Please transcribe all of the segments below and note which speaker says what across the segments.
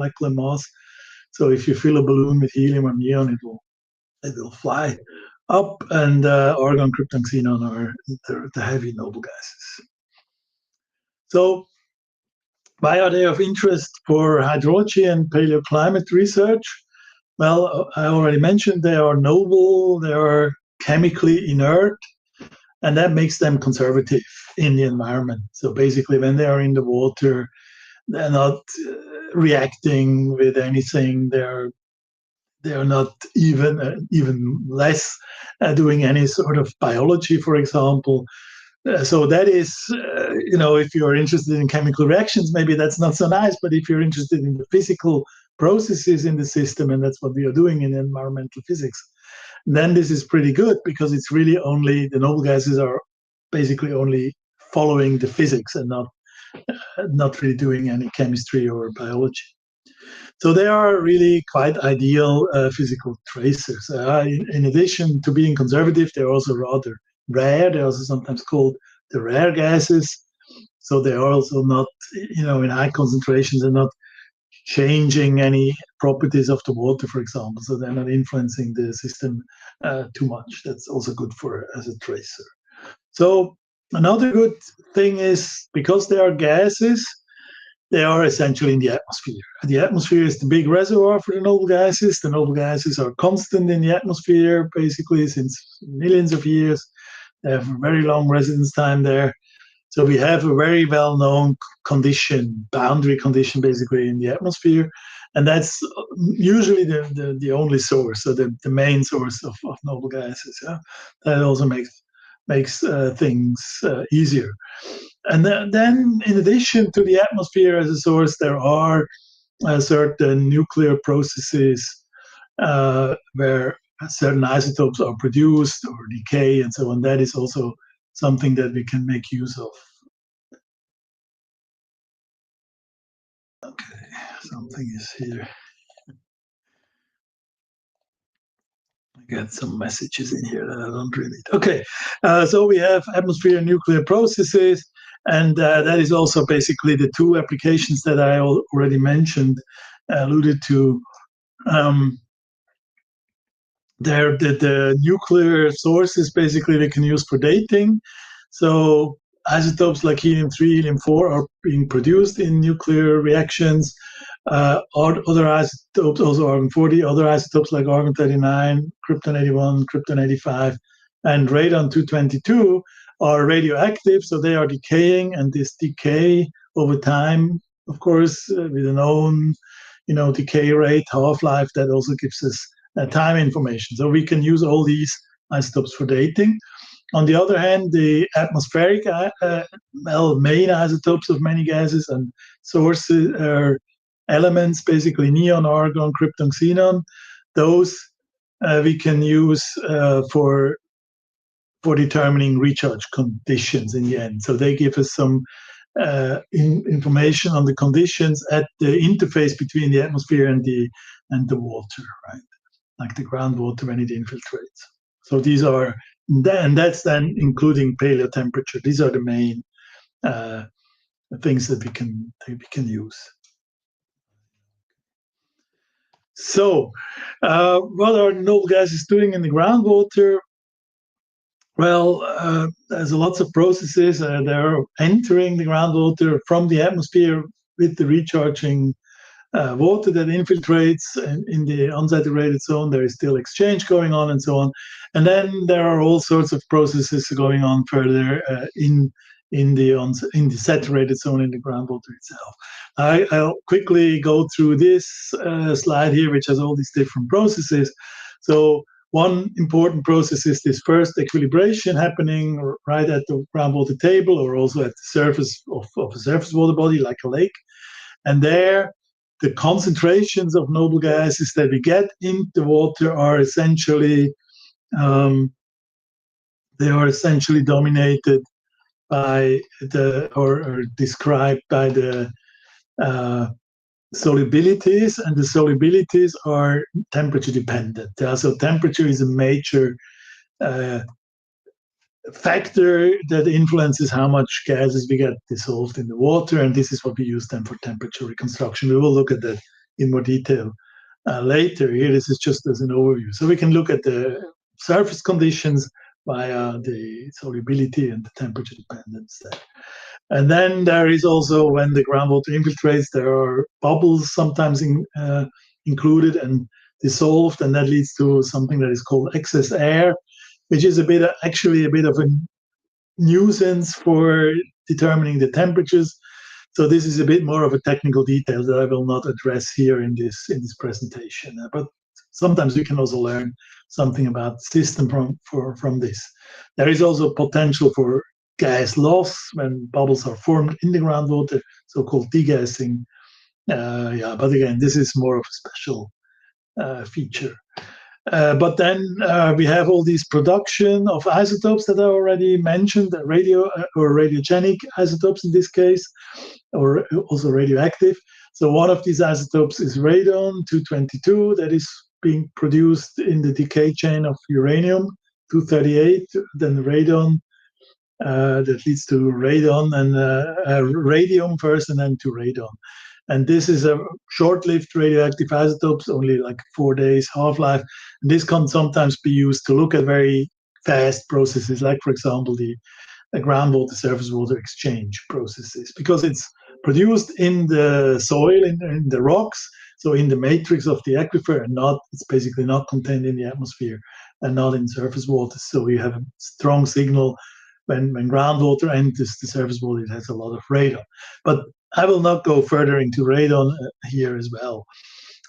Speaker 1: molecular mass. So if you fill a balloon with helium or neon, it will fly up, and argon, krypton, xenon are the heavy noble gases. So why are they of interest for hydrology and paleoclimate research? Well, I already mentioned they are noble, they are chemically inert, and that makes them conservative in the environment. So basically, when they are in the water, they're not reacting with anything. They're not even less doing any sort of biology, for example. So that is, if you're interested in chemical reactions, maybe that's not so nice. But if you're interested in the physical processes in the system, and that's what we are doing in environmental physics, then this is pretty good, because it's really only the noble gases are basically only following the physics and not really doing any chemistry or biology. So they are really quite ideal physical tracers. In addition to being conservative, they're also rather rare. They're also sometimes called the rare gases. So they are also not, in high concentrations, they're not changing any properties of the water, for example. So they're not influencing the system too much. That's also good as a tracer. So another good thing is, because they are gases, they are essentially in the atmosphere. The atmosphere is the big reservoir for the noble gases. The noble gases are constant in the atmosphere, basically, since millions of years. They have a very long residence time there. So we have a very well-known condition, boundary condition, basically, in the atmosphere. And that's usually the only source, so the main source of noble gases. Yeah? That also makes things easier. And then, in addition to the atmosphere as a source, there are certain nuclear processes where certain isotopes are produced or decay and so on. That is also something that we can make use of. Okay, something is here. I get some messages in here that I don't read. Okay, so we have atmosphere and nuclear processes, and that is also basically the two applications that I already mentioned, alluded to. The nuclear sources basically we can use for dating. So isotopes like helium-3, helium-4 are being produced in nuclear reactions. Other isotopes, also argon-40, other isotopes like argon-39, krypton-81, krypton-85, and radon-222 are radioactive, so they are decaying, and this decay over time, of course, with a known, decay rate, half-life, that also gives us time information. So we can use all these isotopes for dating. On the other hand, the atmospheric main isotopes of many gases and sources are elements, basically neon, argon, krypton, xenon. Those we can use for determining recharge conditions in the end. So they give us some information on the conditions at the interface between the atmosphere and the water, right? Like the groundwater when it infiltrates. So these are, and that's then including paleotemperature. These are the main things that we can use. So, what are noble gases doing in the groundwater? Well, there's lots of processes. They're entering the groundwater from the atmosphere with the recharging water that infiltrates in the unsaturated zone. There is still exchange going on and so on. And then there are all sorts of processes going on further in the saturated zone in the groundwater itself. I'll quickly go through this slide here, which has all these different processes. So one important process is this first equilibration happening right at the groundwater table, or also at the surface of a surface water body like a lake. And there, the concentrations of noble gases that we get in the water are essentially dominated by or described by the solubilities, and the solubilities are temperature dependent. So temperature is a major factor that influences how much gases we get dissolved in the water, and this is what we use then for temperature reconstruction. We will look at that in more detail later. Here, this is just as an overview. So we can look at the surface conditions via the solubility and the temperature dependence there. And then there is also, when the groundwater infiltrates, there are bubbles sometimes included and dissolved, and that leads to something that is called excess air, which is actually a bit of a nuisance for determining the temperatures. So this is a bit more of a technical detail that I will not address here in this presentation. But sometimes we can also learn something about the system from this. There is also potential for gas loss when bubbles are formed in the groundwater, so-called degassing. But again, this is more of a special feature. But then we have all these production of isotopes that I already mentioned, radio or radiogenic isotopes in this case, or also radioactive. So one of these isotopes is radon-222 that is being produced in the decay chain of uranium-238, then radon that leads to radon and radium first and then to radon. And this is a short-lived radioactive isotopes, only like 4 days half-life. And this can sometimes be used to look at very fast processes, like, for example, the groundwater surface water exchange processes, because it's produced in the soil, in the rocks, so in the matrix of the aquifer, and it's basically not contained in the atmosphere and not in surface water. So you have a strong signal when groundwater enters the surface water, it has a lot of radon. But I will not go further into radon here as well.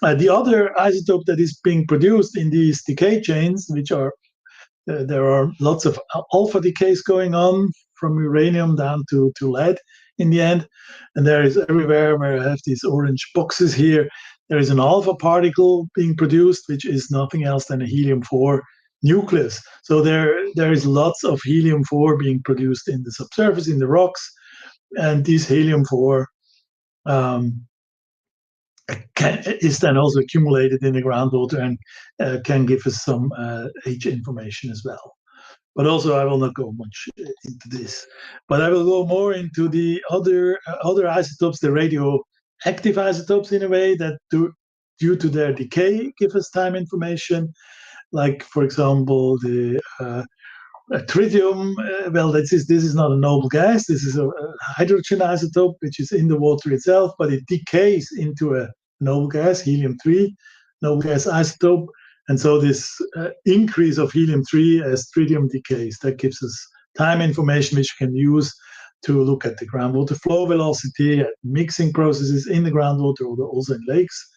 Speaker 1: The other isotope that is being produced in these decay chains, which are, there are lots of alpha decays going on from uranium down to lead in the end. And there is everywhere where I have these orange boxes here, there is an alpha particle being produced, which is nothing else than a helium-4 nucleus. So there is lots of helium-4 being produced in the subsurface, in the rocks. And this helium-4 is then also accumulated in the groundwater and can give us some age information as well. But also, I will not go much into this. But I will go more into the other isotopes, the radioactive isotopes, in a way that due to their decay give us time information. Like, for example, the tritium, this is not a noble gas. This is a hydrogen isotope, which is in the water itself, but it decays into a noble gas, helium-3 noble gas isotope. And so this increase of helium-3 as tritium decays, that gives us time information which we can use to look at the groundwater flow velocity, mixing processes in the groundwater, or also in lakes.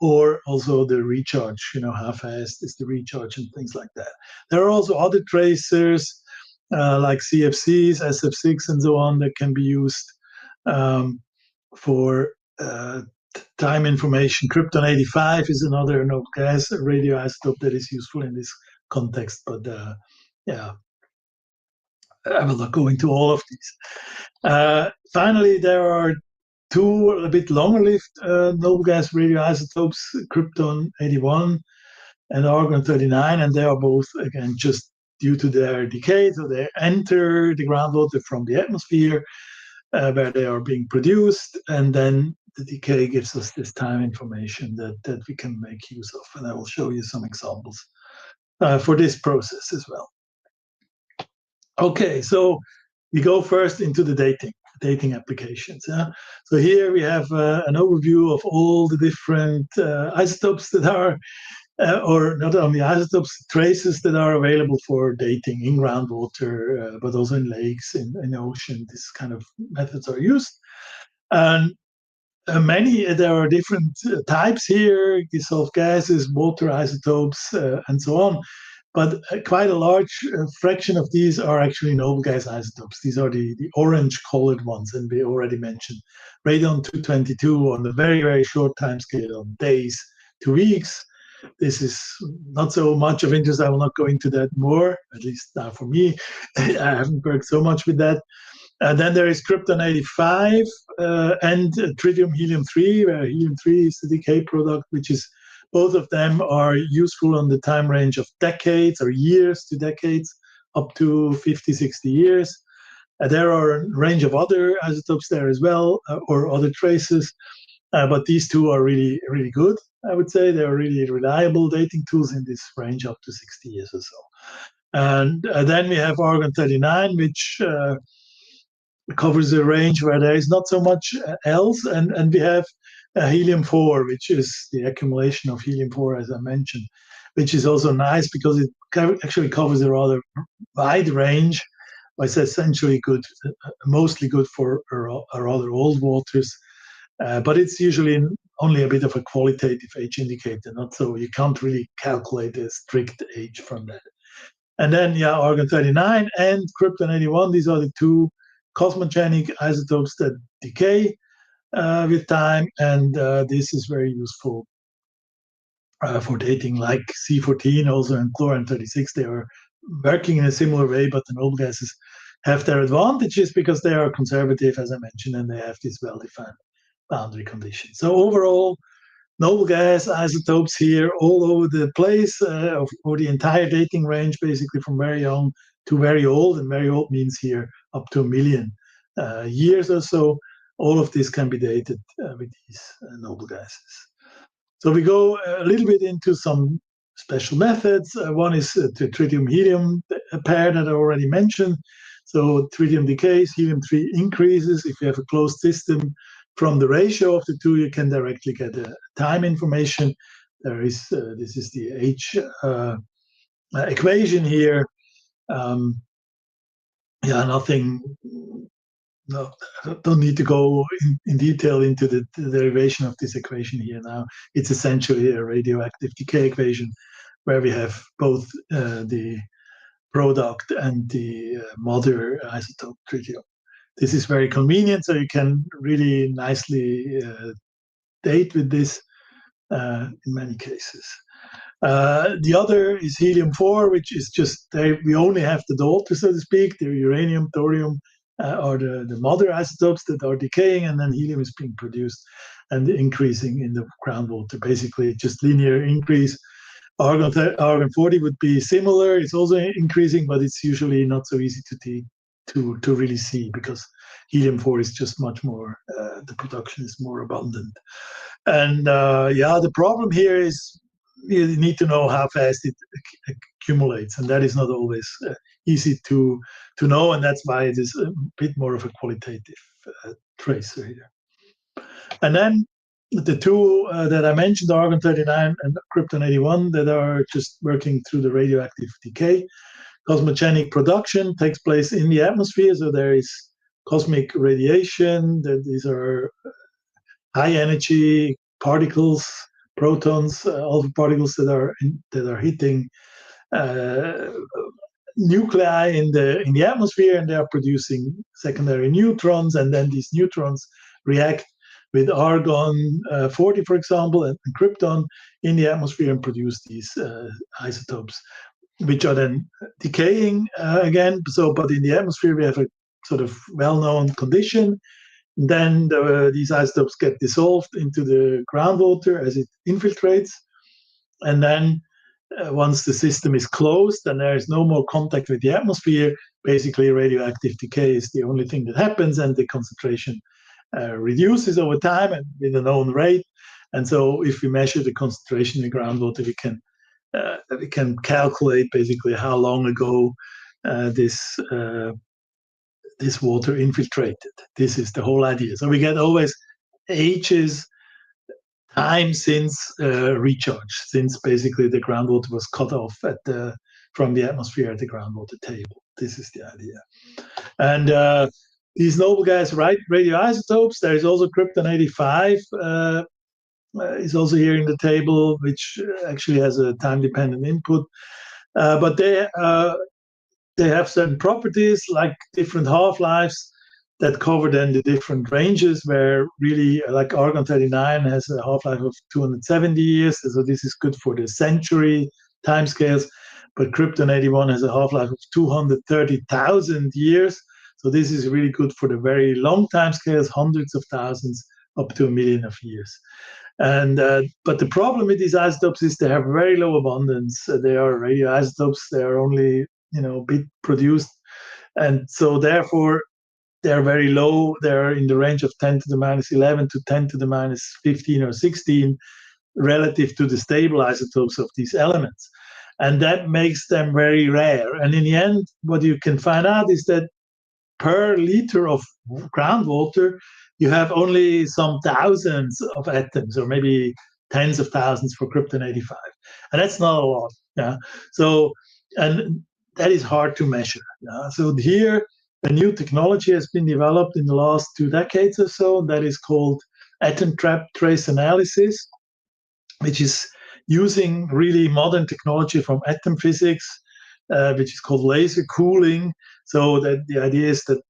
Speaker 1: Or also the recharge, how fast is the recharge and things like that. There are also other tracers like CFCs, SF6, and so on that can be used for time information. Krypton-85 is another noble gas radioisotope that is useful in this context, but I will not go into all of these. Finally, there are two a bit longer-lived noble gas radioisotopes, krypton-81 and argon-39, and they are both, again, just due to their decay. So they enter the groundwater from the atmosphere where they are being produced, and then the decay gives us this time information that we can make use of. And I will show you some examples for this process as well. Okay, so we go first into the dating applications. So here we have an overview of all the different isotopes that are, or not only isotopes, traces that are available for dating in groundwater, but also in lakes, in the ocean. This kind of methods are used. And there are different types here, dissolved gases, water isotopes, and so on. But quite a large fraction of these are actually noble gas isotopes. These are the orange-colored ones, and we already mentioned radon-222 on a very, very short time scale, on days to weeks. This is not so much of interest. I will not go into that more, at least now for me. I haven't worked so much with that. Then there is krypton-85 and tritium helium-3, where helium-3 is the decay product, which is, both of them are useful on the time range of decades or years to decades, up to 50, 60 years. There are a range of other isotopes there as well, or other traces. But these two are really, really good. I would say they're really reliable dating tools in this range up to 60 years or so. And then we have argon-39, which covers a range where there is not so much else. And we have helium-4, which is the accumulation of helium-4, as I mentioned, which is also nice because it actually covers a rather wide range. It's essentially good, mostly good for rather old waters. But it's usually only a bit of a qualitative age indicator, not so you can't really calculate a strict age from that. And then, argon-39 and krypton-81, these are the two cosmogenic isotopes that decay with time, and this is very useful for dating, like C14 also and chlorine-36. They are working in a similar way, but the noble gases have their advantages because they are conservative, as I mentioned, and they have these well-defined boundary conditions. So overall, noble gas isotopes here all over the place, for the entire dating range, basically from very young to very old, and very old means here up to 1 million years or so. All of this can be dated with these noble gases. So we go a little bit into some special methods. One is the tritium-helium pair that I already mentioned. So tritium decays, helium-3 increases. If you have a closed system, from the ratio of the two, you can directly get time information. This is the H equation here. Don't need to go in detail into the derivation of this equation here now. It's essentially a radioactive decay equation where we have both the product and the mother isotope tritium. This is very convenient, so you can really nicely date with this in many cases. The other is helium-4, which is just, we only have the daughter, so to speak, the uranium, thorium, or the mother isotopes that are decaying, and then helium is being produced and increasing in the groundwater, basically just linear increase. Argon-40 would be similar. It's also increasing, but it's usually not so easy to really see because helium-4 is just much more, the production is more abundant. And the problem here is you need to know how fast it accumulates, and that is not always easy to know, and that's why it is a bit more of a qualitative tracer here. And then the two that I mentioned, argon-39 and krypton-81, that are just working through the radioactive decay. Cosmogenic production takes place in the atmosphere, so there is cosmic radiation. These are high energy particles, protons, alpha particles that are hitting nuclei in the atmosphere, and they are producing secondary neutrons, and then these neutrons react with argon-40, for example, and krypton in the atmosphere and produce these isotopes, which are then decaying again. But in the atmosphere, we have a sort of well-known condition. Then these isotopes get dissolved into the groundwater as it infiltrates. And then once the system is closed and there is no more contact with the atmosphere, basically radioactive decay is the only thing that happens, and the concentration reduces over time and with a known rate. And so if we measure the concentration in the groundwater, we can calculate basically how long ago this water infiltrated. This is the whole idea. So we get always ages, time since recharge, since basically the groundwater was cut off from the atmosphere at the groundwater table. This is the idea. And these noble gas radioisotopes, there is also krypton-85, is also here in the table, which actually has a time-dependent input. But they have certain properties, like different half-lives that cover then the different ranges, where really, like argon-39 has a half-life of 270 years, so this is good for the century timescales, but krypton-81 has a half-life of 230,000 years, so this is really good for the very long timescales, hundreds of thousands, up to 1 million of years. And but the problem with these isotopes is they have very low abundance. They are radioisotopes. They are only bit produced, and so therefore they're very low. They're in the range of 10 to the minus 11 to 10 to the minus 15 or 16 relative to the stable isotopes of these elements. And that makes them very rare. And in the end, what you can find out is that per liter of groundwater, you have only some thousands of atoms, or maybe tens of thousands for krypton 85. And that's not a lot. Yeah. So, and that is hard to measure. Yeah? So here, a new technology has been developed in the last 2 decades or so that is called atom trap trace analysis, which is using really modern technology from atom physics, which is called laser cooling. So that the idea is that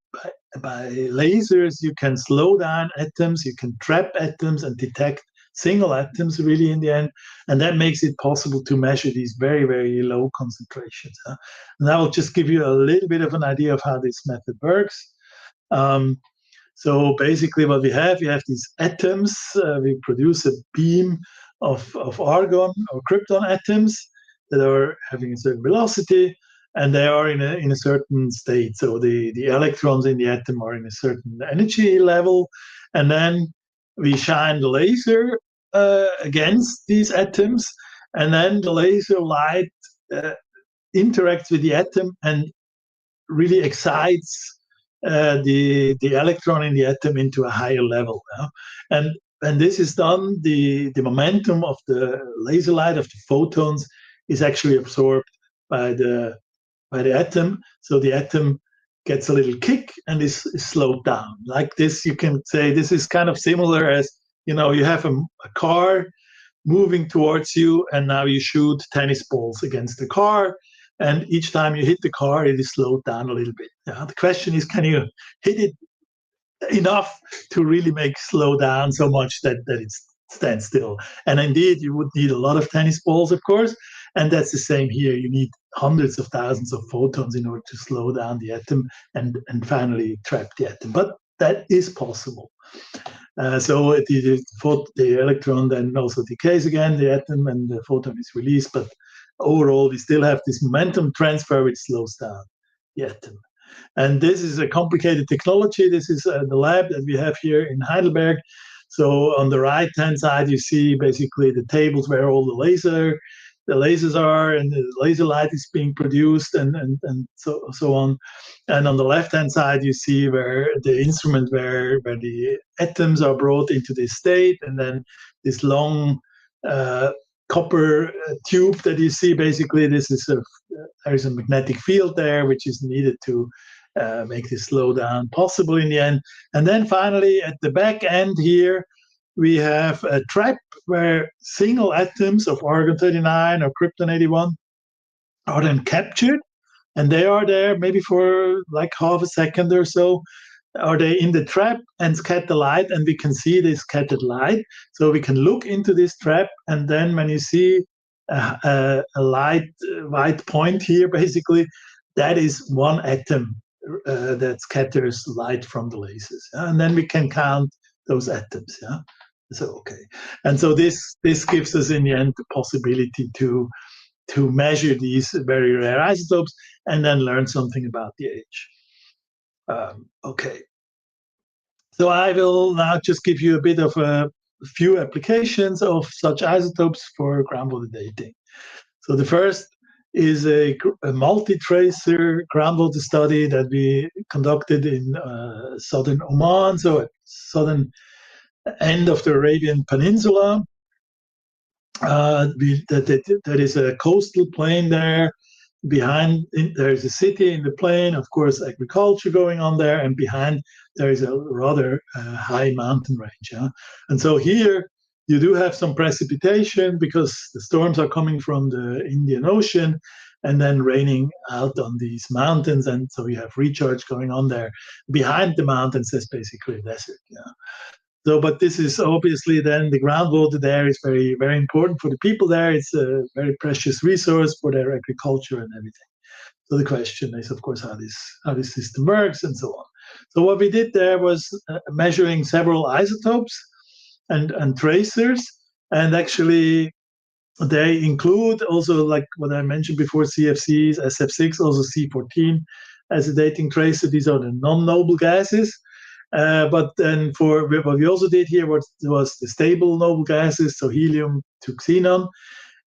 Speaker 1: by lasers, you can slow down atoms, you can trap atoms and detect single atoms really in the end. And that makes it possible to measure these very, very low concentrations. And I will just give you a little bit of an idea of how this method works. So basically what we have these atoms. We produce a beam of argon or krypton atoms that are having a certain velocity, and they are in a certain state. So the electrons in the atom are in a certain energy level, and then we shine the laser against these atoms, and then the laser light interacts with the atom and really excites the electron in the atom into a higher level. And this is done, the momentum of the laser light, of the photons, is actually absorbed by the atom. So the atom gets a little kick and is slowed down. Like this, you can say this is kind of similar as, you have a car moving towards you, and now you shoot tennis balls against the car. And each time you hit the car, it is slowed down a little bit. The question is, can you hit it enough to really make slow down so much that it stands still? And indeed, you would need a lot of tennis balls, of course. And that's the same here. You need hundreds of thousands of photons in order to slow down the atom and finally trap the atom. But that is possible. So the electron then also decays again, the atom, and the photon is released. But overall, we still have this momentum transfer which slows down the atom. And this is a complicated technology. This is the lab that we have here in Heidelberg. So on the right-hand side, you see basically the tables where all the lasers are, and the laser light is being produced, and so on. And on the left-hand side, you see where the instrument where the atoms are brought into this state, and then this long copper tube that you see. Basically, there is a magnetic field there, which is needed to make this slowdown possible in the end. And then finally, at the back end here, we have a trap where single atoms of argon-39 or krypton-81 are then captured, and they are there maybe for like half a second or so. Are they in the trap and scatter light, and we can see this scattered light. So we can look into this trap, and then when you see a light white point here, basically, that is one atom that scatters light from the lasers. And then we can count those atoms. So, okay. And so this gives us in the end the possibility to measure these very rare isotopes and then learn something about the age. Okay. So I will now just give you a bit of a few applications of such isotopes for groundwater dating. So the first is a multi-tracer groundwater study that we conducted in southern Oman, so at southern end of the Arabian Peninsula. That is a coastal plain there. Behind there is a city in the plain, of course, agriculture going on there, and behind there is a rather high mountain range. And so here you do have some precipitation because the storms are coming from the Indian Ocean and then raining out on these mountains, and so you have recharge going on there. Behind the mountains, there's basically a desert. So, but this is obviously then the groundwater there is very, very important for the people there. It's a very precious resource for their agriculture and everything. So the question is, of course, how this system works and so on. So what we did there was measuring several isotopes and tracers, and actually they include also, like what I mentioned before, CFCs, SF6, also C14, as a dating tracer. These are the non-noble gases. But then for what we also did here was the stable noble gases, so helium to xenon.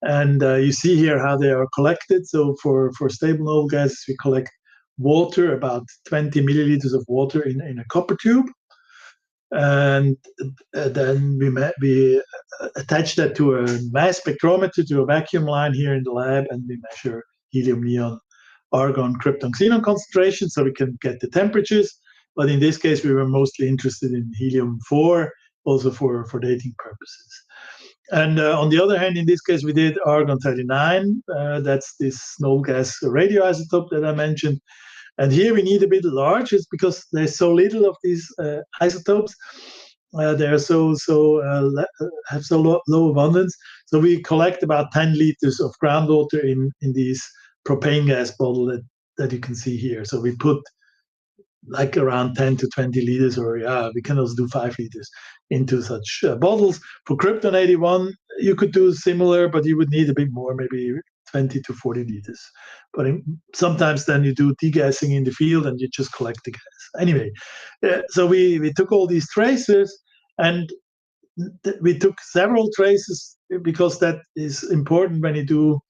Speaker 1: And you see here how they are collected. So for stable noble gases, we collect water, about 20 milliliters of water in a copper tube. And then we attach that to a mass spectrometer, to a vacuum line here in the lab, and we measure helium, neon, argon, krypton, xenon concentration, so we can get the temperatures. But in this case, we were mostly interested in helium-4, also for dating purposes. And on the other hand, in this case, we did argon-39. That's this noble gas radioisotope that I mentioned. And here we need a bit larger, because there's so little of these isotopes. They are have so low abundance. So we collect about 10 liters of groundwater in these propane gas bottle that you can see here. So we put like around 10 to 20 liters, or we can also do 5 liters into such bottles. For Krypton-81, you could do similar, but you would need a bit more, maybe 20 to 40 liters. But sometimes then you do degassing in the field and you just collect the gas. Anyway, so we took all these tracers, and we took several traces, because that is important when you do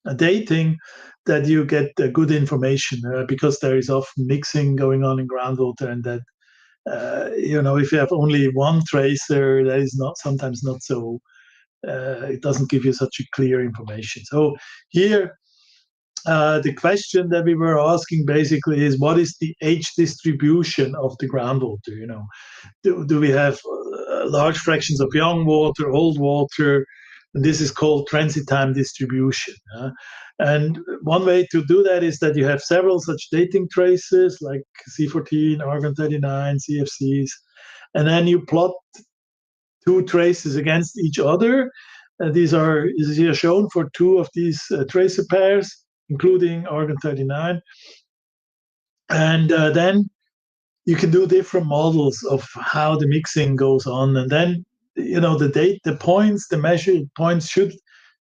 Speaker 1: a dating, that you get good information, because there is often mixing going on in groundwater, and that if you have only one tracer, that is sometimes not so. It doesn't give you such a clear information. So here, the question that we were asking basically is, what is the age distribution of the groundwater? Do we have large fractions of young water, old water? And this is called transit time distribution. And one way to do that is that you have several such dating tracers, like C14, argon-39, CFCs, and then you plot two traces against each other. These are here shown for two of these tracer pairs, including argon-39. And then you can do different models of how the mixing goes on. And then, the measured points should,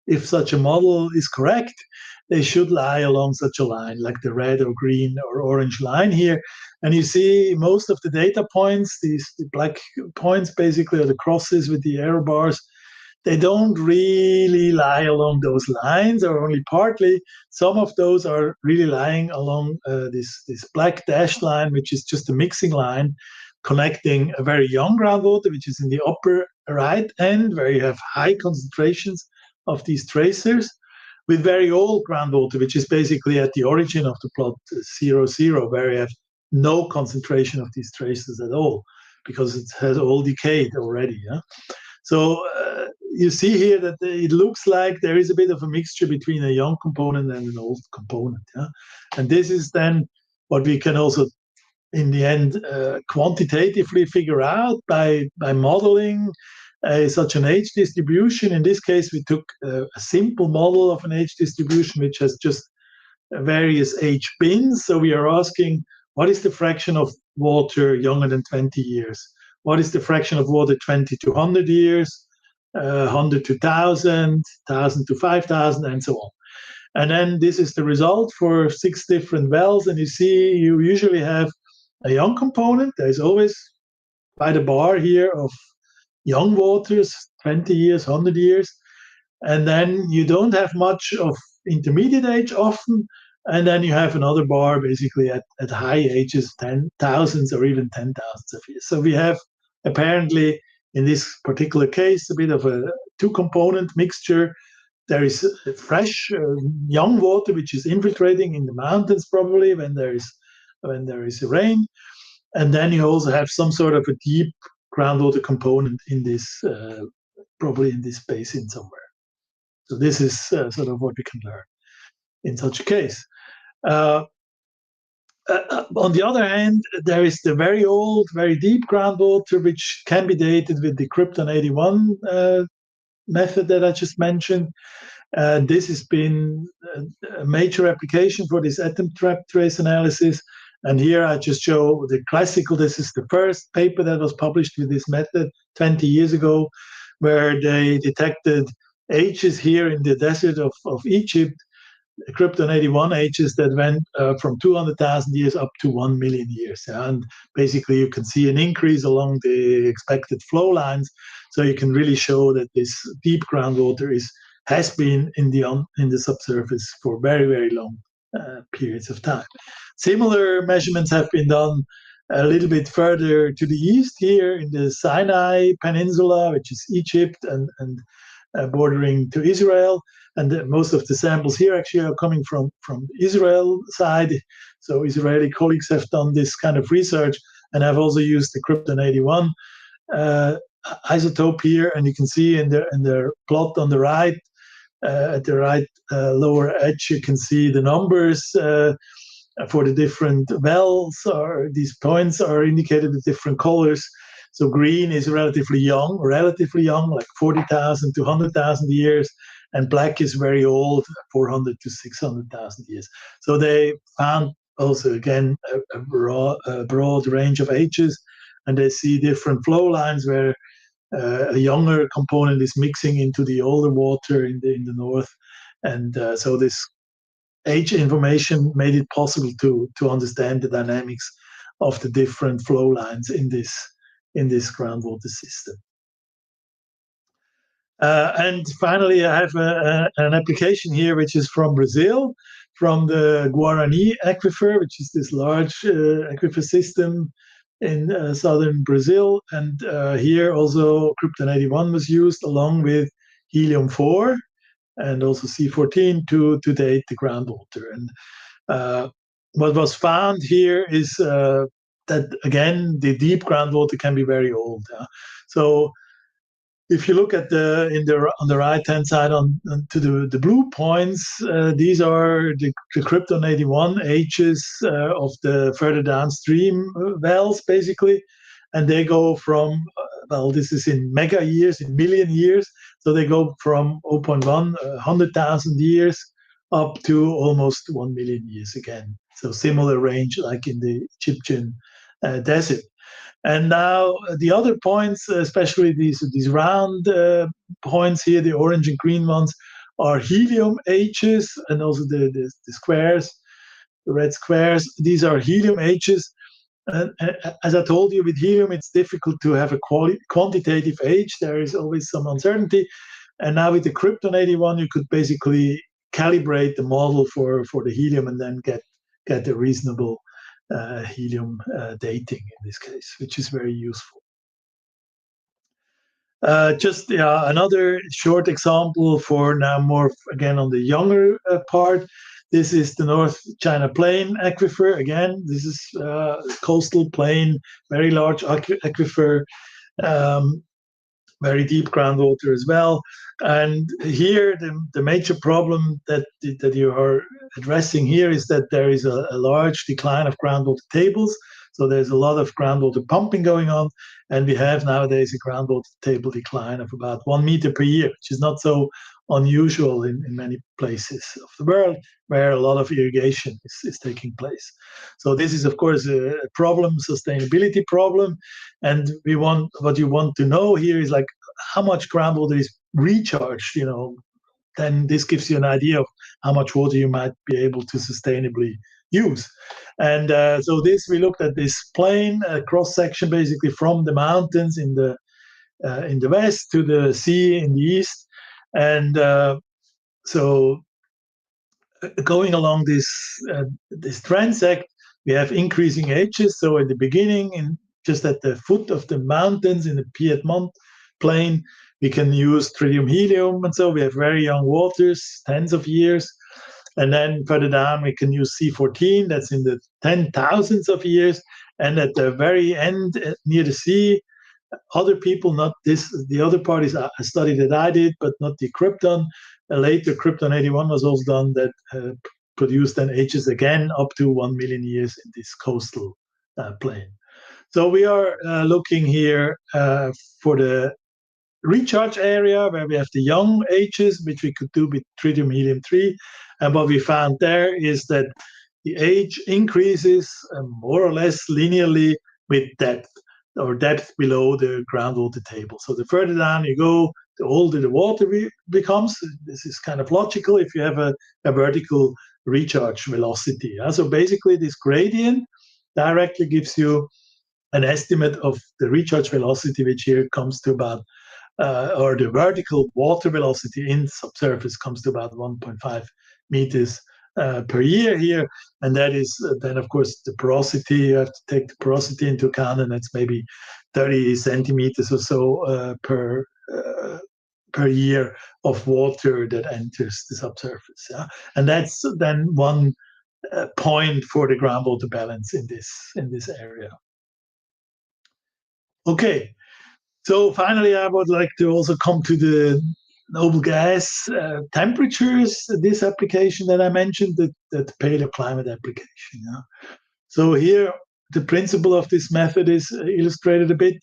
Speaker 1: if such a model is correct, they should lie along such a line, like the red or green or orange line here. And you see most of the data points, the black points basically are the crosses with the arrow bars. They don't really lie along those lines, or only partly. Some of those are really lying along this black dashed line, which is just a mixing line connecting a very young groundwater, which is in the upper right end, where you have high concentrations of these tracers, with very old groundwater, which is basically at the origin of the plot 0, where you have no concentration of these tracers at all, because it has all decayed already. So you see here that it looks like there is a bit of a mixture between a young component and an old component. And this is then what we can also, in the end, quantitatively figure out by modeling such an age distribution. In this case, we took a simple model of an age distribution, which has just various age bins. So we are asking, what is the fraction of water younger than 20 years? What is the fraction of water 20 to 100 years, 100 to 1,000, 1,000 to 5,000, and so on. And then this is the result for 6 different wells. And you see, you usually have a young component. There's always by the bar here of young waters, 20 years, 100 years. And then you don't have much of intermediate age often. And then you have another bar basically at high ages, thousands or even 10,000 of years. So we have apparently, in this particular case, a bit of a two-component mixture. There is fresh young water which is infiltrating in the mountains, probably when there is rain, and then you also have some sort of a deep groundwater component in this, probably in this basin somewhere. So this is sort of what we can learn in such a case. On the other hand, there is the very old, very deep groundwater, which can be dated with the Krypton-81 method that I just mentioned. This has been a major application for this atom trap trace analysis. And here I just show the classical, this is the first paper that was published with this method 20 years ago, where they detected ages here in the desert of Egypt, Krypton 81 ages that went from 200,000 years up to 1 million years. And basically, you can see an increase along the expected flow lines. So you can really show that this deep groundwater has been in the subsurface for very, very long periods of time. Similar measurements have been done a little bit further to the east here in the Sinai Peninsula, which is Egypt and bordering to Israel. And most of the samples here actually are coming from Israel side. So Israeli colleagues have done this kind of research and have also used the Krypton 81 isotope here. And you can see in their plot on the right, at the right lower edge, you can see the numbers for the different wells, or these points are indicated with different colors. So green is relatively young, like 40,000 to 100,000 years, and black is very old, 400 to 600,000 years. So they found also, again, a broad range of ages, and they see different flow lines where a younger component is mixing into the older water in the north. And so this age information made it possible to understand the dynamics of the different flow lines in this groundwater system. And finally, I have an application here which is from Brazil, from the Guarani aquifer, which is this large aquifer system in southern Brazil. And here also Krypton 81 was used along with helium-4 and also C14 to date the groundwater. And what was found here is that, again, the deep groundwater can be very old. So if you look at on the right-hand side to the blue points, these are the Krypton 81 ages of the further downstream wells, basically. And they go from, this is in mega years, in million years. So they go from 0.1, 100,000 years up to almost 1 million years again. So similar range like in the Egyptian desert. And now the other points, especially these round points here, the orange and green ones, are helium ages, and also the squares, the red squares. These are helium ages. And as I told you, with helium, it's difficult to have a quantitative age. There is always some uncertainty. And now with the Krypton 81, you could basically calibrate the model for the helium and then get a reasonable helium dating in this case, which is very useful. Just another short example for now, more again on the younger part. This is the North China Plain aquifer. Again, this is coastal plain, very large aquifer, very deep groundwater as well. And here, the major problem that you are addressing here is that there is a large decline of groundwater tables. So there's a lot of groundwater pumping going on, and we have nowadays a groundwater table decline of about 1 meter per year, which is not so unusual in many places of the world where a lot of irrigation is taking place. So this is, of course, a problem, sustainability problem. And what you want to know here is like how much groundwater is recharged, then this gives you an idea of how much water you might be able to sustainably use. And so we looked at this plain cross section, basically from the mountains in the west to the sea in the east. And so going along this transect, we have increasing ages. So at the beginning, just at the foot of the mountains in the Piedmont plain, we can use tritium helium, and so we have very young waters, tens of years. And then further down, we can use C14, that's in the 10,000s of years. And at the very end, near the sea, other people, not this, the other part is a study that I did, but not the Krypton. Later, Krypton 81 was also done that produced then ages again up to 1 million years in this coastal plain. So we are looking here for the recharge area where we have the young ages, which we could do with tritium helium-3. And what we found there is that the age increases more or less linearly with depth, or depth below the groundwater table. So the further down you go, the older the water becomes. This is kind of logical if you have a vertical recharge velocity. So basically, this gradient directly gives you an estimate of the recharge velocity, which here comes to about, or the vertical water velocity in subsurface comes to about 1.5 meters per year here. And that is then, of course, the porosity. You have to take the porosity into account, and that's maybe 30 centimeters or so per year of water that enters the subsurface. And that's then one point for the groundwater balance in this area. Okay, so finally, I would like to also come to the noble gas temperatures, this application that I mentioned, the paleoclimate application. So here, the principle of this method is illustrated a bit.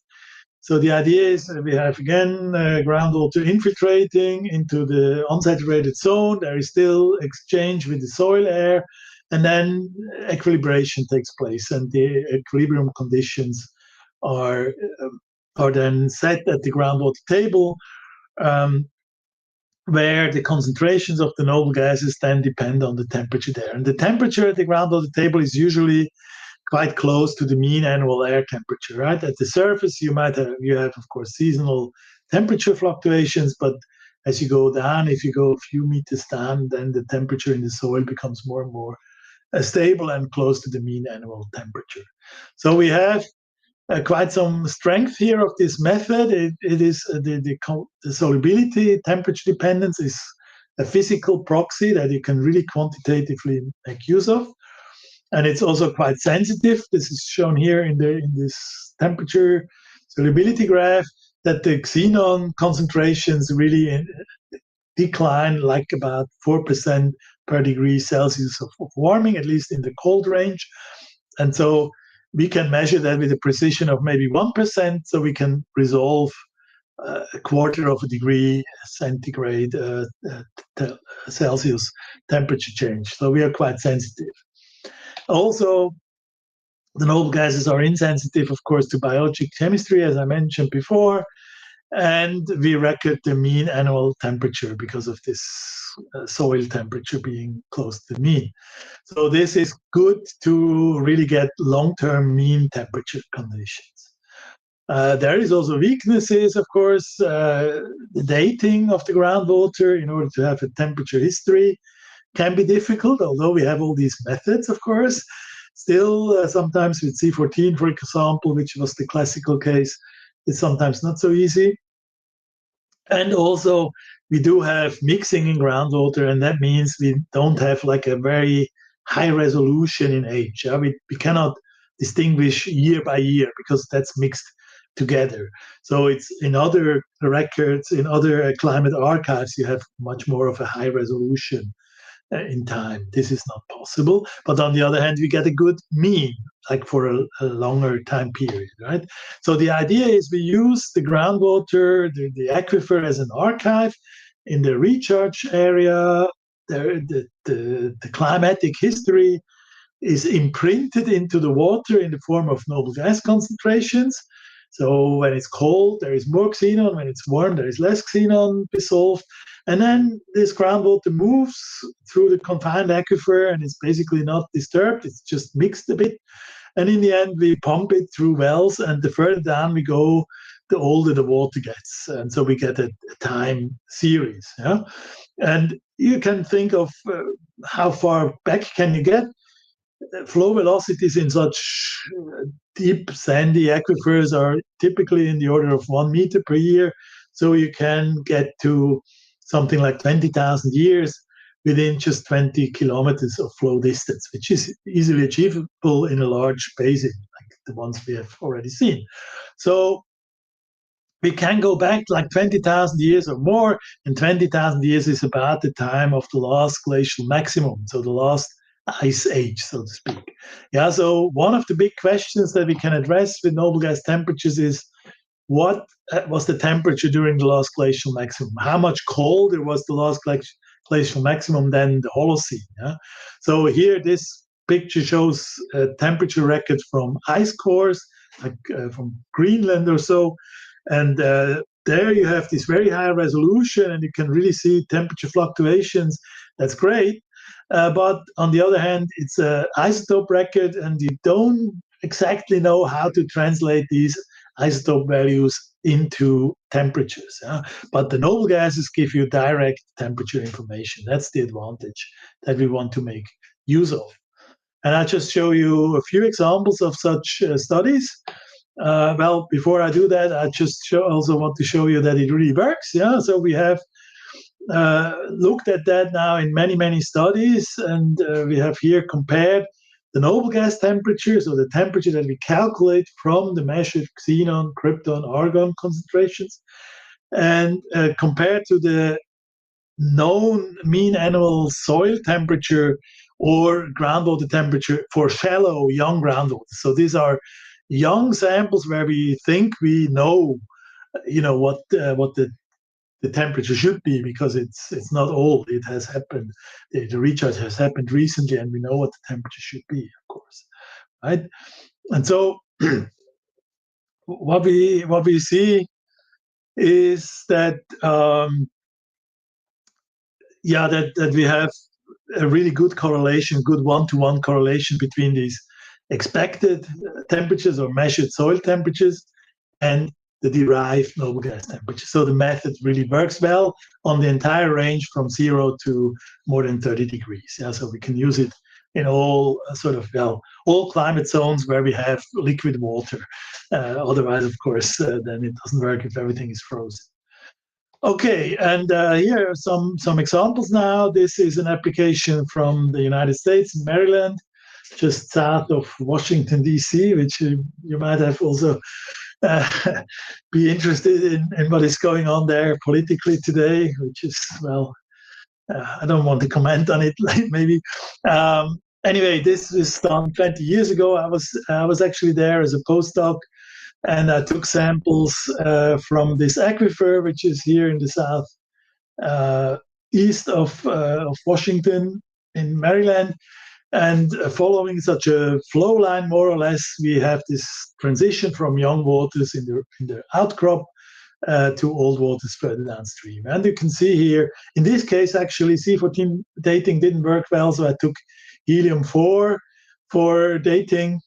Speaker 1: So the idea is we have, again, groundwater infiltrating into the unsaturated zone. There is still exchange with the soil air, and then equilibration takes place, and the equilibrium conditions are then set at the groundwater table, where the concentrations of the noble gases then depend on the temperature there. And the temperature at the groundwater table is usually quite close to the mean annual air temperature, right? At the surface, you have, of course, seasonal temperature fluctuations, but as you go down, if you go a few meters down, then the temperature in the soil becomes more and more stable and close to the mean annual temperature. So we have quite some strength here of this method. It is the solubility temperature dependence is a physical proxy that you can really quantitatively make use of, and it's also quite sensitive. This is shown here in this temperature solubility graph, that the xenon concentrations really decline like about 4% per degree Celsius of warming, at least in the cold range, and so we can measure that with a precision of maybe 1%, so we can resolve a quarter of a degree centigrade Celsius temperature change. So we are quite sensitive. Also, the noble gases are insensitive, of course, to biologic chemistry, as I mentioned before, and we record the mean annual temperature because of this soil temperature being close to the mean. So this is good to really get long-term mean temperature conditions. There is also weaknesses, of course. The dating of the groundwater in order to have a temperature history can be difficult, although we have all these methods, of course. Still, sometimes with C14, for example, which was the classical case, it's sometimes not so easy. And also, we do have mixing in groundwater, and that means we don't have like a very high resolution in age. We cannot distinguish year by year because that's mixed together. So it's in other records, in other climate archives, you have much more of a high resolution in time. This is not possible. But on the other hand, we get a good mean, like for a longer time period, right? So the idea is we use the groundwater, the aquifer as an archive. In the recharge area, the climatic history is imprinted into the water in the form of noble gas concentrations. So when it's cold, there is more xenon. When it's warm, there is less xenon dissolved. And then this groundwater moves through the confined aquifer, and it's basically not disturbed. It's just mixed a bit. And in the end, we pump it through wells, and the further down we go, the older the water gets. And so we get a time series. Yeah? And you can think of how far back can you get. Flow velocities in such deep sandy aquifers are typically in the order of 1 meter per year. So you can get to something like 20,000 years within just 20 kilometers of flow distance, which is easily achievable in a large basin, like the ones we have already seen. So we can go back like 20,000 years or more, and 20,000 years is about the time of the last glacial maximum, so the last ice age, so to speak. Yeah, so one of the big questions that we can address with noble gas temperatures is, what was the temperature during the last glacial maximum? How much colder was the last glacial maximum than the Holocene? Yeah? So here, this picture shows a temperature record from ice cores, like from Greenland or so, and the there you have this very high resolution and you can really see temperature fluctuations. That's great. But on the other hand, it's an isotope record and you don't exactly know how to translate these isotope values into temperatures. But the noble gases give you direct temperature information. That's the advantage that we want to make use of. And I just show you a few examples of such studies. Well, before I do that, I just also want to show you that it really works. So we have looked at that now in many, many studies, and we have here compared the noble gas temperature, so the temperature that we calculate from the measured xenon, krypton, argon concentrations, and compared to the known mean annual soil temperature or groundwater temperature for shallow young groundwater. So these are young samples where we think we know, what the temperature should be, because it's not old. It has happened. The recharge has happened recently, and we know what the temperature should be, of course, right? And so what we see is that that we have a really good correlation, good one-to-one correlation between these expected temperatures or measured soil temperatures and the derived noble gas temperature. So the method really works well on the entire range from 0 to more than 30 degrees. So we can use it in all all climate zones where we have liquid water. Otherwise, of course, then it doesn't work if everything is frozen. Okay, and here are some examples now. This is an application from the United States, Maryland, just south of Washington, D.C., which you might have also be interested in what is going on there politically today, which is, I don't want to comment on it, maybe. Anyway, this was done 20 years ago. I was actually there as a postdoc, and I took samples from this aquifer, which is here in the south east of Washington in Maryland. And following such a flow line, more or less, we have this transition from young waters in the outcrop to old waters further downstream. And you can see here, in this case, actually, C14 dating didn't work well, so I took helium-4 for dating.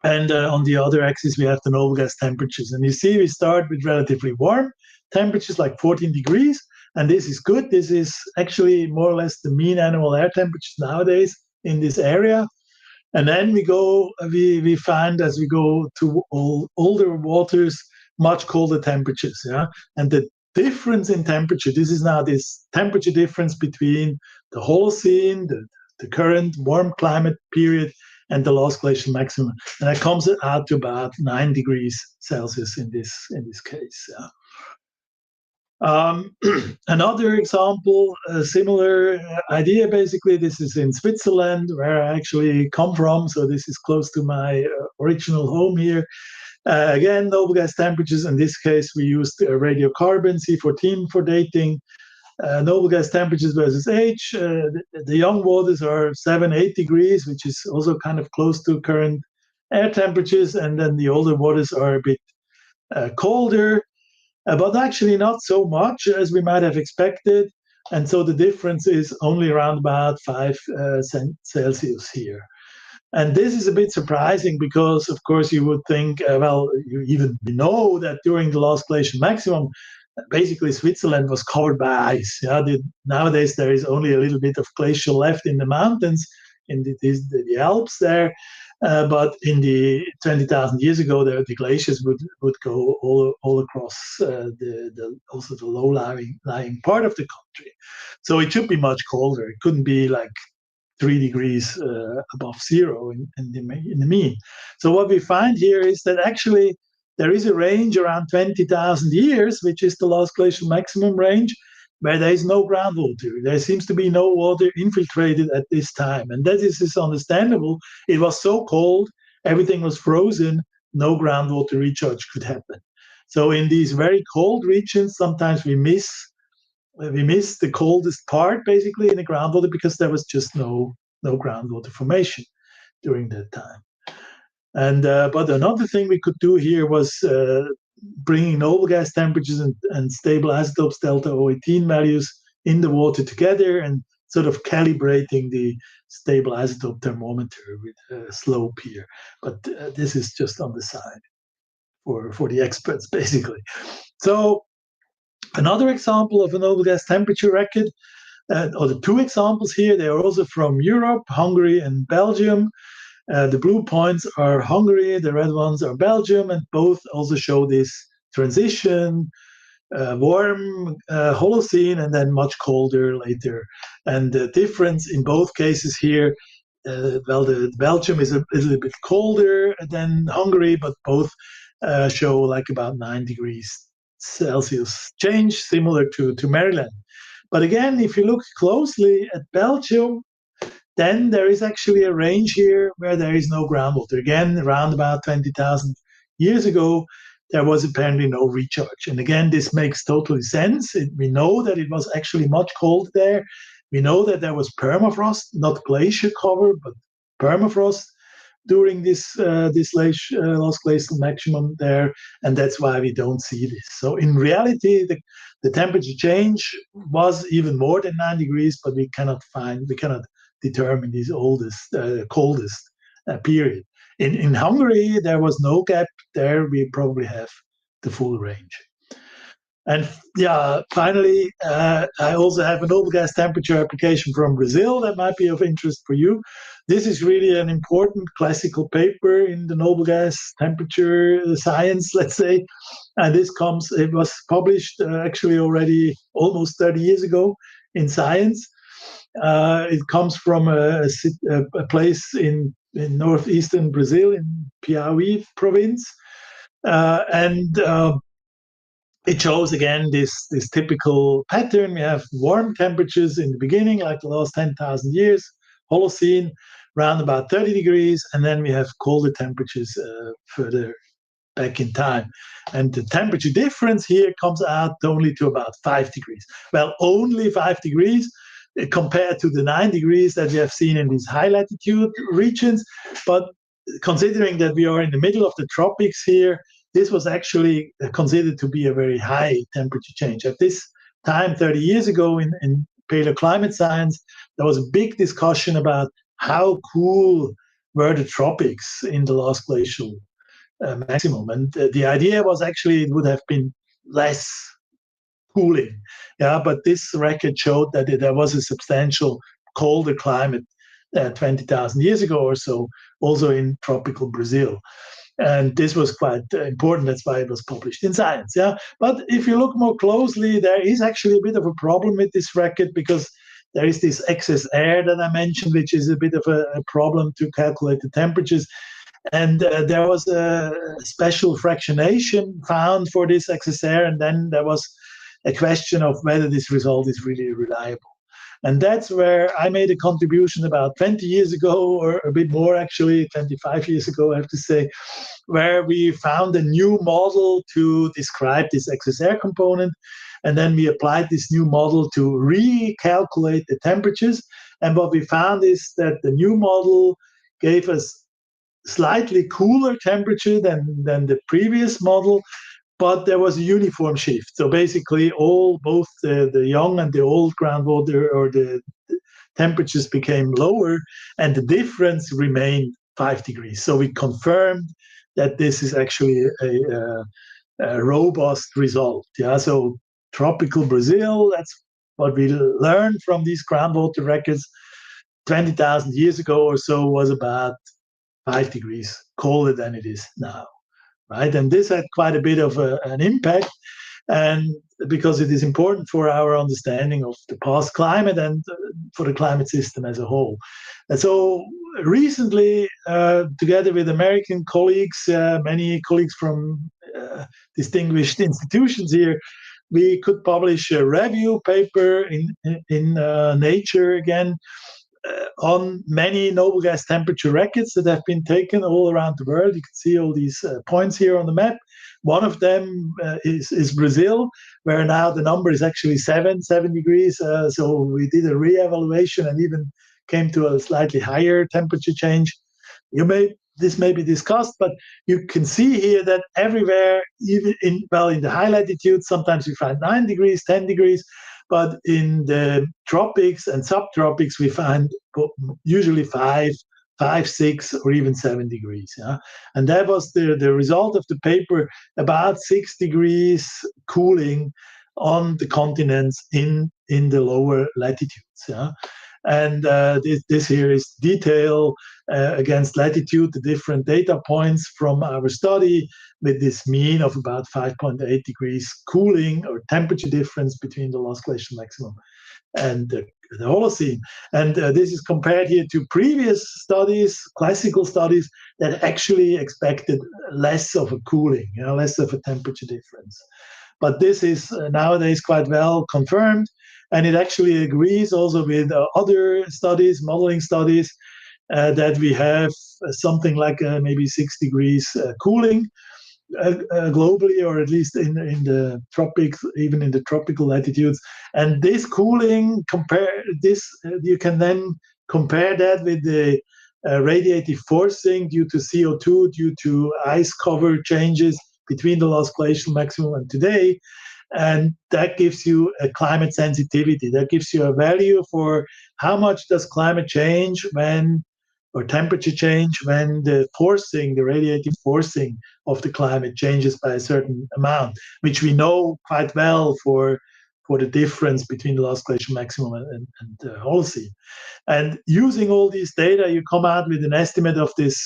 Speaker 1: And on the other axis, we have the noble gas temperatures. And you see, we start with relatively warm temperatures, like 14 degrees. And this is good. This is actually more or less the mean annual air temperatures nowadays in this area. And then we find as we go to older waters, much colder temperatures. And the difference in temperature, this is now this temperature difference between the Holocene, the current warm climate period, and the last glacial maximum. And that comes out to about 9 degrees Celsius in this case. Another example, a similar idea, basically, this is in Switzerland, where I actually come from. So this is close to my original home here. Again, noble gas temperatures. In this case, we used radiocarbon, C14 for dating. Noble gas temperatures versus age. The young waters are 7-8 degrees, which is also kind of close to current air temperatures. And then the older waters are a bit colder. But actually not so much as we might have expected. And so the difference is only around about 5 Celsius here. And this is a bit surprising because, of course, you would think, we know that during the last glacial maximum, basically Switzerland was covered by ice. Nowadays, there is only a little bit of glacial left in the mountains, in the Alps there. But in the 20,000 years ago, the glaciers would go all across also the low-lying part of the country. So it should be much colder. It couldn't be like 3 degrees above zero in the mean. So what we find here is that actually there is a range around 20,000 years, which is the last glacial maximum range, where there is no groundwater. There seems to be no water infiltrated at this time. And that is understandable. It was so cold, everything was frozen, no groundwater recharge could happen. So in these very cold regions, sometimes we miss the coldest part, basically, in the groundwater, because there was just no groundwater formation during that time. And but another thing we could do here was bringing noble gas temperatures and stable isotopes delta O18 values in the water together and sort of calibrating the stable isotope thermometer with a slope here. But this is just on the side for the experts, basically. So another example of a noble gas temperature record, or the two examples here, they are also from Europe, Hungary and Belgium. The blue points are Hungary, the red ones are Belgium, and both also show this transition, warm Holocene and then much colder later. And the difference in both cases here, the Belgium is a little bit colder than Hungary, but both show like about 9 degrees Celsius change, similar to Maryland. But again, if you look closely at Belgium, then there is actually a range here where there is no groundwater. Again, around about 20,000 years ago, there was apparently no recharge. And again, this makes totally sense. We know that it was actually much colder there. We know that there was permafrost, not glacier cover, but permafrost during this last glacial maximum there, and that's why we don't see this. So in reality, the temperature change was even more than 9 degrees, but we cannot determine this coldest period. In Hungary, there was no gap. There we probably have the full range. And yeah, finally, I also have a noble gas temperature application from Brazil that might be of interest for you. This is really an important classical paper in the noble gas temperature science, let's say. And it was published actually already almost 30 years ago in Science. It comes from a place in northeastern Brazil, in Piauí province. And it shows again this typical pattern. We have warm temperatures in the beginning, like the last 10,000 years, Holocene, around about 30 degrees, and then we have colder temperatures further back in time. And the temperature difference here comes out only to about 5 degrees. Well, only 5 degrees compared to the 9 degrees that we have seen in these high latitude regions. But considering that we are in the middle of the tropics here, this was actually considered to be a very high temperature change. At this time, 30 years ago, in paleoclimate science, there was a big discussion about how cool were the tropics in the last glacial maximum. And the idea was actually it would have been less cooling. Yeah, but this record showed that there was a substantial colder climate 20,000 years ago or so, also in tropical Brazil. And this was quite important. That's why it was published in Science. Yeah, but if you look more closely, there is actually a bit of a problem with this record because there is this excess air that I mentioned, which is a bit of a problem to calculate the temperatures. And there was a special fractionation found for this excess air, and then there was a question of whether this result is really reliable. And that's where I made a contribution about 20 years ago, or a bit more actually, 25 years ago, I have to say, where we found a new model to describe this excess air component. And then we applied this new model to recalculate the temperatures. And what we found is that the new model gave us slightly cooler temperature than the previous model, but there was a uniform shift. So basically, both the young and the old groundwater, or the temperatures became lower, and the difference remained 5 degrees. So we confirmed that this is actually a robust result. Yeah. So tropical Brazil, that's what we learned from these groundwater records 20,000 years ago or so, was about 5 degrees colder than it is now. Right? And this had quite a bit of an impact, and because it is important for our understanding of the past climate and for the climate system as a whole. And so recently, together with American colleagues, many colleagues from distinguished institutions here, we could publish a review paper in Nature again, on many noble gas temperature records that have been taken all around the world. You can see all these points here on the map. One of them is Brazil, where now the number is actually 7 degrees. So we did a re-evaluation and even came to a slightly higher temperature change. You may this may be discussed, but you can see here that everywhere, even in the high latitudes, sometimes we find 9 degrees, 10 degrees, but in the tropics and subtropics, we find usually 5, 6, or even 7 degrees. Yeah? And that was the result of the paper, about 6 degrees cooling on the continents in the lower latitudes. Yeah? And this here is detail against latitude, the different data points from our study, with this mean of about 5.8 degrees cooling or temperature difference between the last glacial maximum and the Holocene. And this is compared here to previous studies, classical studies, that actually expected less of a cooling, less of a temperature difference. But this is nowadays quite well confirmed, and it actually agrees also with other studies, modeling studies, that we have something like maybe 6 degrees cooling globally, or at least in the tropics, even in the tropical latitudes. And this cooling, you can then compare that with the radiative forcing due to CO2, due to ice cover changes between the last glacial maximum and today. And that gives you a climate sensitivity. That gives you a value for how much does climate change or temperature change when the radiative forcing of the climate changes by a certain amount, which we know quite well for the difference between the last glacial maximum and the Holocene. And using all these data, you come out with an estimate of this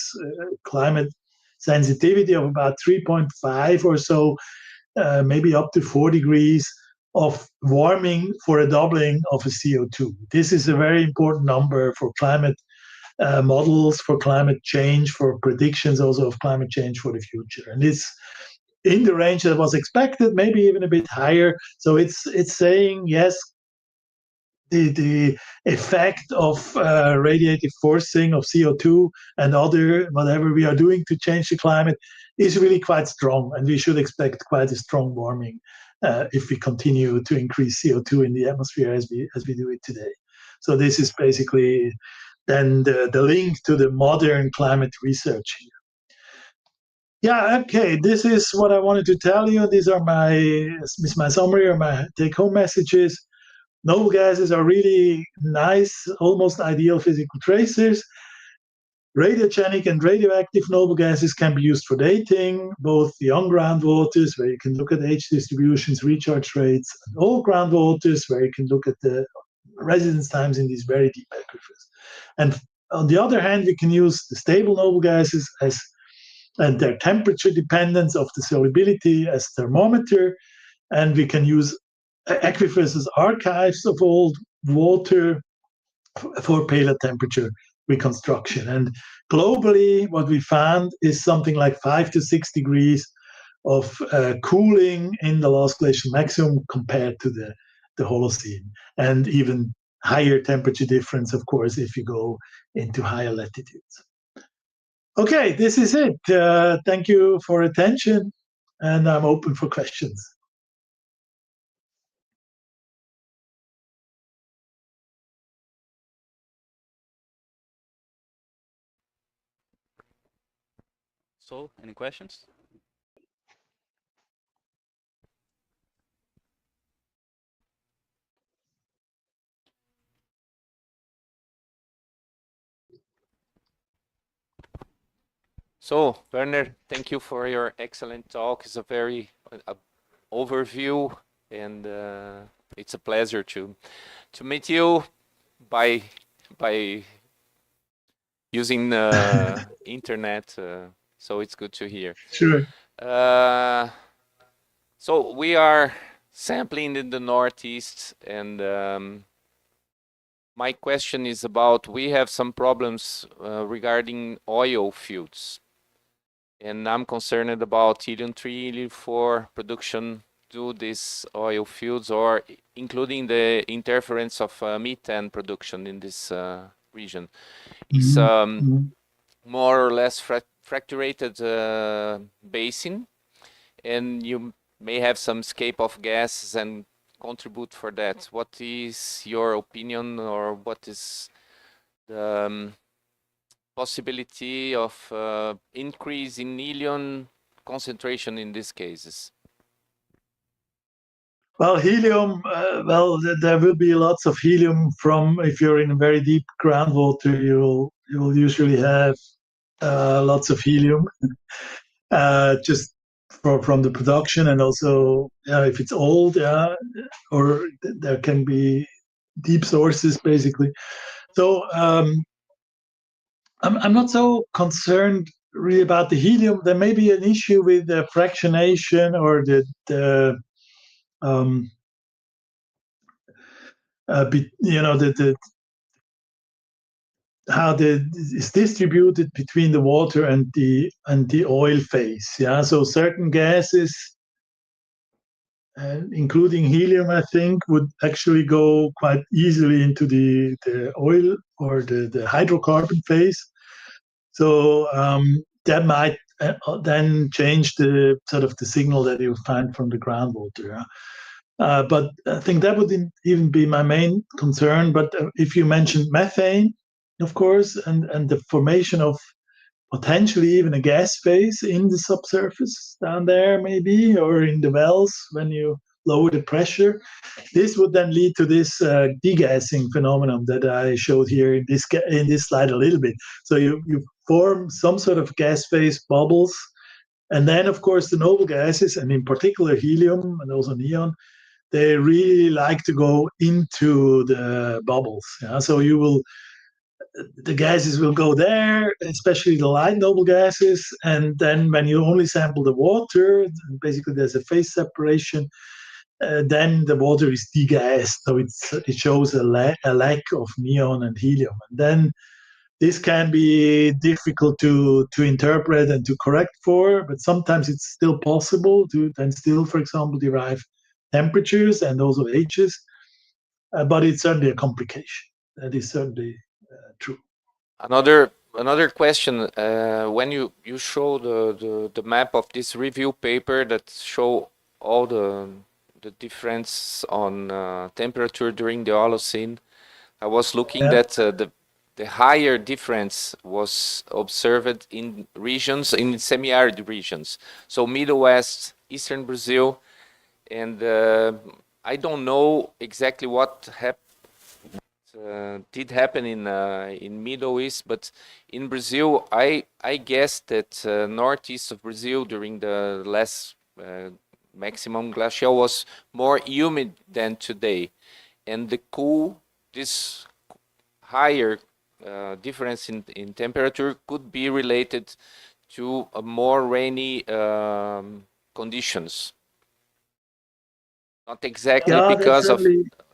Speaker 1: climate sensitivity of about 3.5 or so, maybe up to 4 degrees of warming for a doubling of a CO2. This is a very important number for climate models, for climate change, for predictions also of climate change for the future. And it's in the range that was expected, maybe even a bit higher. So it's saying, yes, the effect of radiative forcing of CO2 and other whatever we are doing to change the climate is really quite strong, and we should expect quite a strong warming if we continue to increase CO2 in the atmosphere as we do it today. So this is basically then the link to the modern climate research here. Yeah, okay, this is what I wanted to tell you. These are my summary or my take-home messages. Noble gases are really nice, almost ideal physical tracers. Radiogenic and radioactive noble gases can be used for dating, both the young groundwaters, where you can look at age distributions, recharge rates, and old groundwaters, where you can look at the residence times in these very deep aquifers. And on the other hand, we can use the stable noble gases and their temperature dependence of the solubility as thermometer, and we can use aquifers as archives of old water for paleotemperature reconstruction. And globally, what we found is something like 5 to 6 degrees of cooling in the last glacial maximum compared to the Holocene, and even higher temperature difference, of course, if you go into higher latitudes. Okay, this is it. Thank you for attention, and I'm open for questions.
Speaker 2: So, any questions? So, Werner, thank you for your excellent talk. It's a very overview, and it's a pleasure to meet you by using internet. So it's good to hear.
Speaker 1: Sure.
Speaker 2: So we are sampling in the Northeast, and my question is about, we have some problems regarding oil fields. And I'm concerned about helium 3, helium 4 production to these oil fields, or including the interference of methane production in this region. It's more or less fracturated basin, and you may have some escape of gases and contribute for that. What is your opinion, or what is the possibility of increase in helium concentration in these cases?
Speaker 1: Well, helium, there will be lots of helium from, if you're in very deep groundwater, you will usually have lots of helium just from the production, and also if it's old, or there can be deep sources basically. So I'm not so concerned really about the helium. There may be an issue with the fractionation or the how it's distributed between the water and the oil phase. Yeah, so certain gases, including helium, I think, would actually go quite easily into the oil or the hydrocarbon phase. So that might then change the sort of the signal that you find from the groundwater. Yeah? But I think that wouldn't even be my main concern. But if you mentioned methane, of course, and the formation of potentially even a gas phase in the subsurface down there, maybe, or in the wells when you lower the pressure, this would then lead to this degassing phenomenon that I showed here in this slide a little bit. So you form some sort of gas phase bubbles, and then of course the noble gases, and in particular helium and also neon, they really like to go into the bubbles. Yeah? So the gases will go there, especially the light noble gases, and then when you only sample the water, basically there's a phase separation, then the water is degassed, so it shows a lack of neon and helium. And then this can be difficult to interpret and to correct for, but sometimes it's still possible to then still, for example, derive temperatures and also ages, but it's certainly a complication. That is certainly true.
Speaker 2: Another question. When you show the map of this review paper that show all the difference on temperature during the Holocene, I was looking that the higher difference was observed in regions, in semi-arid regions. So Middle West, Eastern Brazil, and I don't know exactly what did happen in Middle East, but in Brazil, I guess that northeast of Brazil during the last maximum glacial was more humid than today, and this higher difference in temperature could be related to a more rainy conditions. Not exactly because of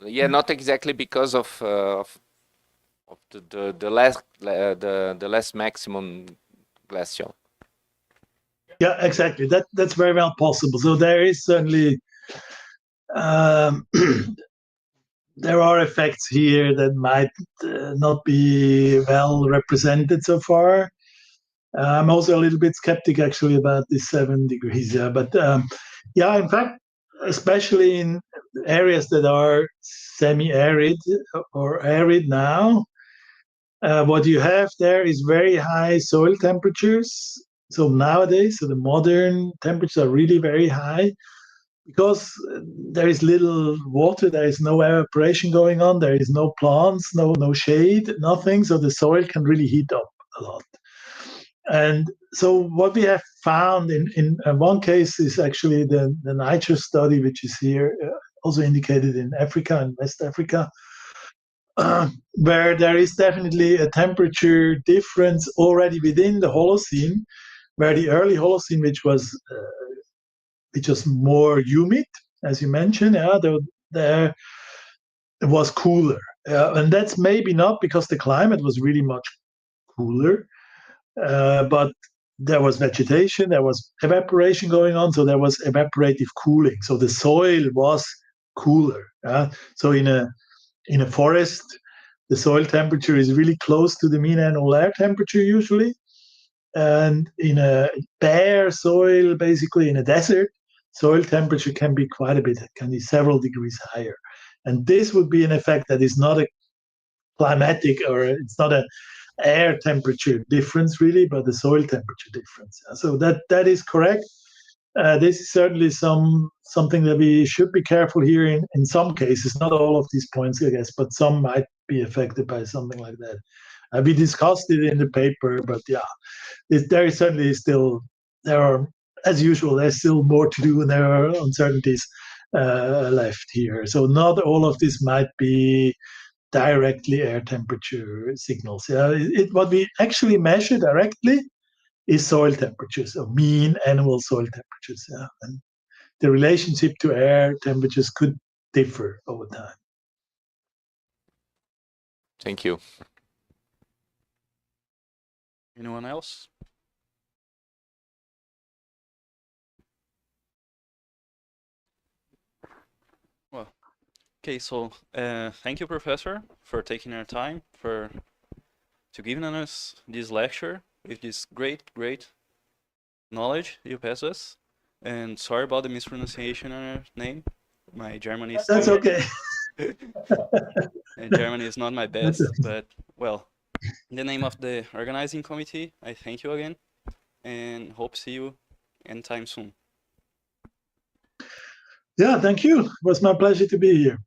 Speaker 2: not exactly because of the less maximum glacial.
Speaker 1: Yeah, exactly. That's very well possible. So there is certainly there are effects here that might not be well represented so far. I'm also a little bit skeptic actually about this 7 degrees. Yeah, but in fact, especially in areas that are semi-arid or arid now, what you have there is very high soil temperatures. So nowadays, the modern temperatures are really very high because there is little water, there is no evaporation going on, there is no plants, no shade, nothing. So the soil can really heat up a lot. And so what we have found in one case is actually the Niger study, which is here also indicated in Africa and West Africa, where there is definitely a temperature difference already within the Holocene, where the early Holocene, which was more humid, as you mentioned, there it was cooler. And that's maybe not because the climate was really much cooler, but there was vegetation, there was evaporation going on, so there was evaporative cooling. So the soil was cooler. So in a forest, the soil temperature is really close to the mean annual air temperature usually. And in a bare soil, basically in a desert, soil temperature can be quite a bit, can be several degrees higher. And this would be an effect that is not a climatic, or it's not a air temperature difference really, but the soil temperature difference. So that is correct. This is certainly something that we should be careful here in some cases, not all of these points, I guess, but some might be affected by something like that. We discussed it in the paper, but yeah, there is certainly still, there are, as usual, there's still more to do and there are uncertainties left here. So not all of this might be directly air temperature signals. Yeah, what we actually measure directly is soil temperatures, or mean annual soil temperatures. Yeah, and the relationship to air temperatures could differ over time.
Speaker 2: Thank you.
Speaker 3: Anyone else? Well, okay, so thank you, Professor, for taking our time, to giving us this lecture with this great knowledge you passed us. And sorry about the mispronunciation on your name. My German is
Speaker 1: That's okay.
Speaker 3: and German is not my best, but well, in the name of the organizing committee, I thank you again and hope to see you anytime soon.
Speaker 1: Yeah, thank you. It was my pleasure to be here.